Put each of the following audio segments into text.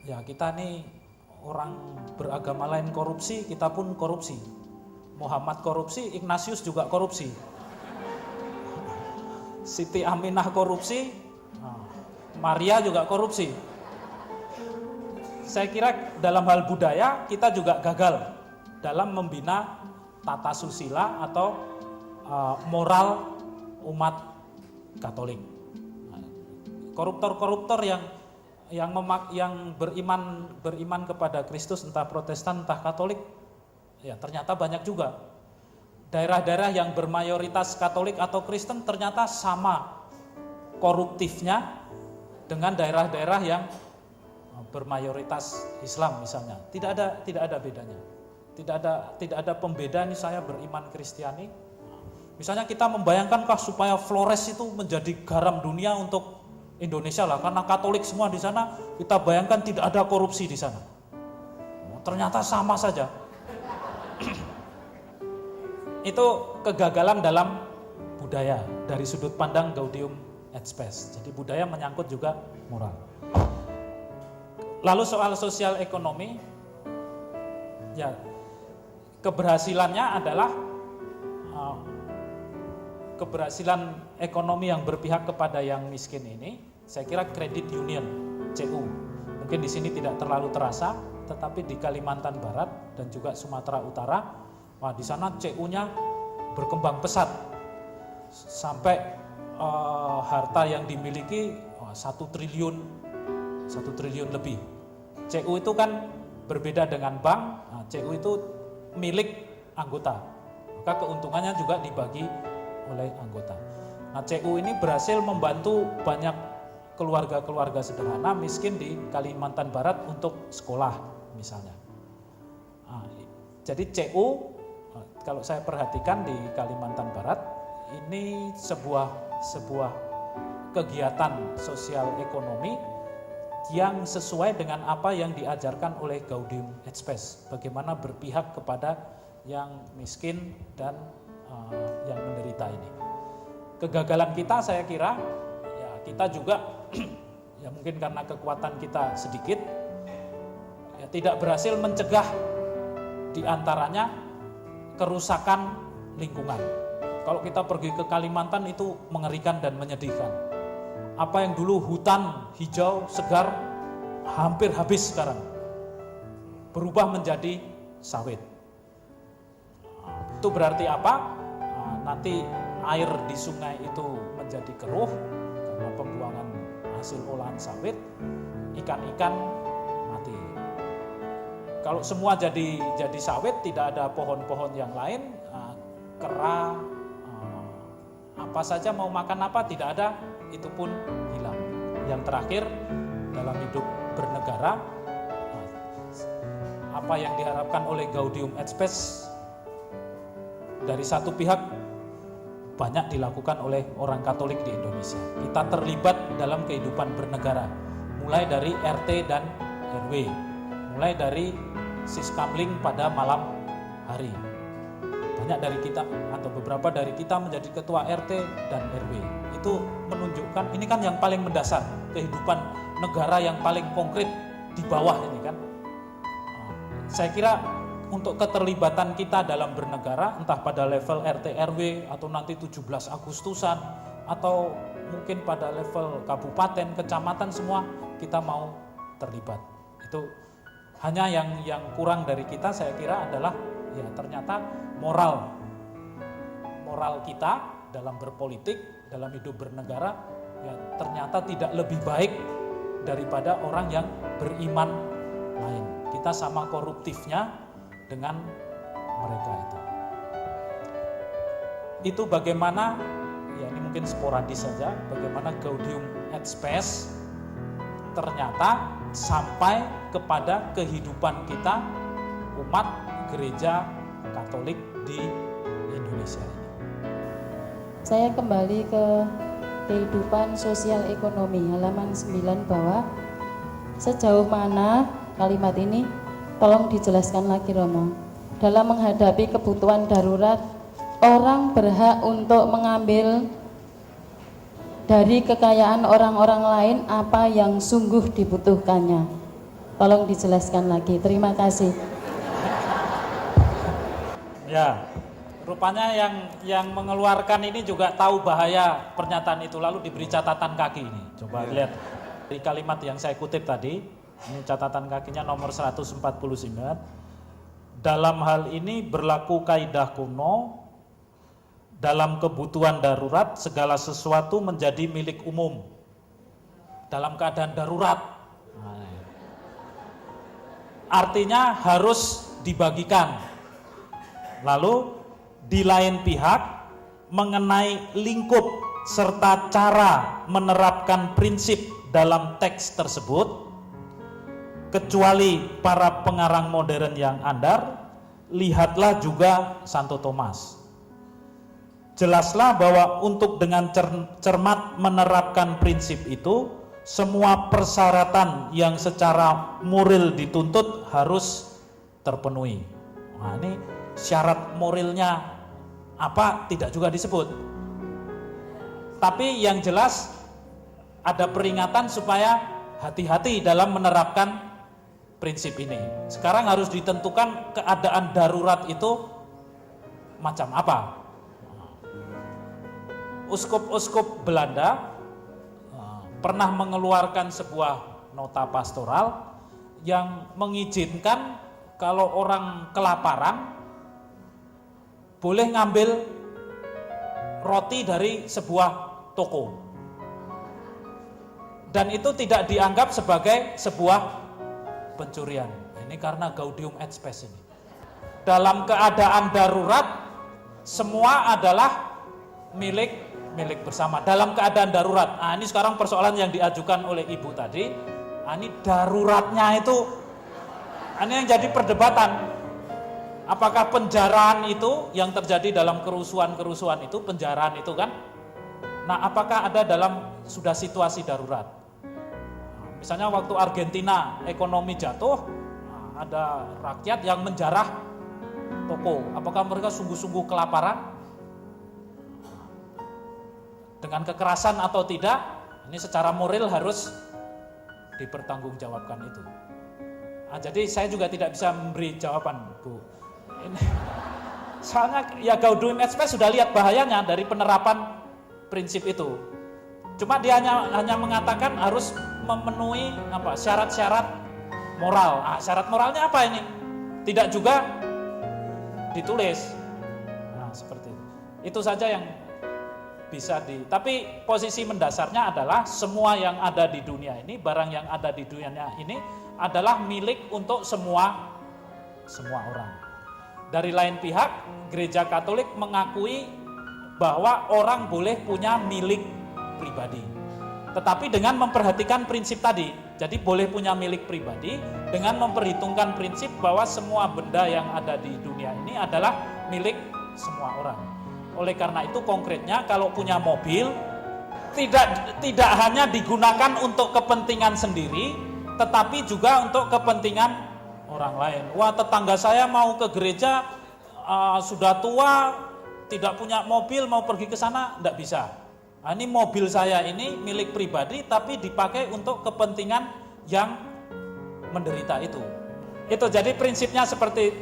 Ya kita nih orang beragama lain korupsi, kita pun korupsi. Muhammad korupsi, Ignatius juga korupsi. Siti Aminah korupsi, Maria juga korupsi. Saya kira dalam hal budaya kita juga gagal dalam membina tata susila atau moral umat Katolik. Koruptor-koruptor yang beriman kepada Kristus, entah Protestan entah Katolik, ya ternyata banyak juga. Daerah-daerah yang bermayoritas Katolik atau Kristen ternyata sama koruptifnya dengan daerah-daerah yang bermayoritas Islam misalnya. Tidak ada bedanya. Tidak ada pembeda nih saya beriman Kristiani. Misalnya kita membayangkan supaya Flores itu menjadi garam dunia untuk Indonesia lah, karena Katolik semua di sana, kita bayangkan tidak ada korupsi di sana. Ternyata sama saja. Itu kegagalan dalam budaya dari sudut pandang Gaudium et Spes. Jadi budaya menyangkut juga moral. Lalu soal sosial ekonomi, ya keberhasilannya adalah keberhasilan ekonomi yang berpihak kepada yang miskin ini, saya kira kredit union, CU. Mungkin di sini tidak terlalu terasa, tetapi di Kalimantan Barat dan juga Sumatera Utara, di sana CU-nya berkembang pesat sampai harta yang dimiliki 1 triliun lebih. CU itu kan berbeda dengan bank, CU itu milik anggota, maka keuntungannya juga dibagi oleh anggota. Nah, CU ini berhasil membantu banyak keluarga-keluarga sederhana miskin di Kalimantan Barat untuk sekolah misalnya. Jadi CU kalau saya perhatikan di Kalimantan Barat ini sebuah kegiatan sosial ekonomi yang sesuai dengan apa yang diajarkan oleh Gaudium et Spes, bagaimana berpihak kepada yang miskin dan yang menderita ini. Kegagalan kita saya kira ya kita juga ya mungkin karena kekuatan kita sedikit ya tidak berhasil mencegah diantaranya kerusakan lingkungan. Kalau kita pergi ke Kalimantan itu mengerikan dan menyedihkan. Apa yang dulu hutan hijau segar hampir habis sekarang berubah menjadi sawit. Itu berarti apa? Nanti air di sungai itu menjadi keruh karena pembuangan hasil olahan sawit, ikan-ikan mati. Kalau semua jadi sawit, tidak ada pohon-pohon yang lain, kera, apa saja mau makan apa tidak ada, itu pun hilang. Yang terakhir dalam hidup bernegara, apa yang diharapkan oleh Gaudium et Spes dari satu pihak banyak dilakukan oleh orang Katolik di Indonesia. Kita terlibat dalam kehidupan bernegara, mulai dari RT dan RW, mulai dari siskamling pada malam hari. Banyak dari kita atau beberapa dari kita menjadi ketua RT dan RW. Itu menunjukkan ini kan yang paling mendasar, kehidupan negara yang paling konkret di bawah ini kan. Saya kira untuk keterlibatan kita dalam bernegara, entah pada level RT RW atau nanti 17 Agustusan atau mungkin pada level kabupaten, kecamatan, semua kita mau terlibat. Itu hanya yang kurang dari kita saya kira adalah ya ternyata moral kita dalam berpolitik, dalam hidup bernegara ya ternyata tidak lebih baik daripada orang yang beriman lain. Kita sama koruptifnya dengan mereka itu. Itu bagaimana, ya ini mungkin sporadis saja, bagaimana Gaudium et Spes ternyata sampai kepada kehidupan kita umat gereja Katolik di Indonesia ini. Saya kembali ke kehidupan sosial ekonomi halaman 9 bahwa sejauh mana kalimat ini tolong dijelaskan lagi Romo. Dalam menghadapi kebutuhan darurat, orang berhak untuk mengambil dari kekayaan orang-orang lain apa yang sungguh dibutuhkannya. Tolong dijelaskan lagi. Terima kasih. Ya, rupanya yang mengeluarkan ini juga tahu bahaya pernyataan itu, lalu diberi catatan kaki ini. Coba lihat dari kalimat yang saya kutip tadi, ini catatan kakinya nomor 149. Dalam hal ini berlaku kaidah kuno, dalam kebutuhan darurat segala sesuatu menjadi milik umum. Dalam keadaan darurat. Artinya harus dibagikan. Lalu di lain pihak mengenai lingkup serta cara menerapkan prinsip dalam teks tersebut, kecuali para pengarang modern yang andar, lihatlah juga Santo Thomas. Jelaslah bahwa untuk dengan cermat menerapkan prinsip itu, semua persyaratan yang secara moral dituntut harus terpenuhi. Nah, ini syarat moralnya apa tidak juga disebut. Tapi yang jelas ada peringatan supaya hati-hati dalam menerapkan prinsip ini. Sekarang harus ditentukan keadaan darurat itu macam apa. Uskup-uskup Belanda pernah mengeluarkan sebuah nota pastoral yang mengizinkan kalau orang kelaparan boleh ngambil roti dari sebuah toko, dan itu tidak dianggap sebagai sebuah pencurian. Ini karena Gaudium et Spes ini. Dalam keadaan darurat semua adalah milik bersama. Dalam keadaan darurat. Nah, ini sekarang persoalan yang diajukan oleh Ibu tadi. Nah, ini daruratnya itu, ini yang jadi perdebatan. Apakah penjaraan itu yang terjadi dalam kerusuhan itu, penjaraan itu kan? Nah, apakah ada dalam sudah situasi darurat? Nah, misalnya waktu Argentina ekonomi jatuh, nah, ada rakyat yang menjarah toko. Apakah mereka sungguh-sungguh kelaparan? Dengan kekerasan atau tidak, ini secara moral harus dipertanggungjawabkan itu. Nah, jadi saya juga tidak bisa memberi jawaban, Bu. Ini, soalnya ya Gaudium et Spes sudah lihat bahayanya dari penerapan prinsip itu. Cuma dia hanya mengatakan harus memenuhi syarat-syarat moral. Ah, syarat moralnya apa ini? Tidak juga ditulis. Nah, seperti itu. Itu saja yang bisa tapi posisi mendasarnya adalah semua yang ada di dunia ini, barang yang ada di dunia ini adalah milik untuk semua orang. Dari lain pihak, Gereja Katolik mengakui bahwa orang boleh punya milik pribadi, tetapi dengan memperhatikan prinsip tadi. Jadi boleh punya milik pribadi dengan memperhitungkan prinsip bahwa semua benda yang ada di dunia ini adalah milik semua orang. Oleh karena itu konkretnya kalau punya mobil tidak hanya digunakan untuk kepentingan sendiri, tetapi juga untuk kepentingan orang lain. Wah, tetangga saya mau ke gereja, sudah tua, tidak punya mobil, mau pergi ke sana, tidak bisa. Nah, ini mobil saya ini milik pribadi tapi dipakai untuk kepentingan yang menderita itu. Itu jadi prinsipnya seperti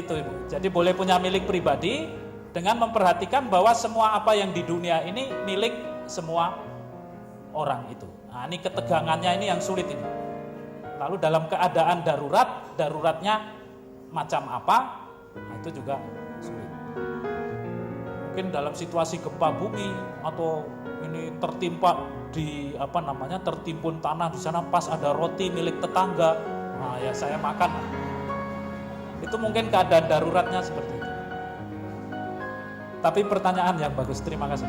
itu, Ibu. Jadi boleh punya milik pribadi dengan memperhatikan bahwa semua apa yang di dunia ini milik semua orang itu. Nah, ini ketegangannya ini yang sulit ini. Lalu dalam keadaan daruratnya macam apa? Nah, itu juga sulit. Mungkin dalam situasi gempa bumi atau ini tertimpa tertimbun tanah di sana pas ada roti milik tetangga. Nah, ya saya makan. Itu mungkin keadaan daruratnya seperti itu. Tapi pertanyaan yang bagus, terima kasih.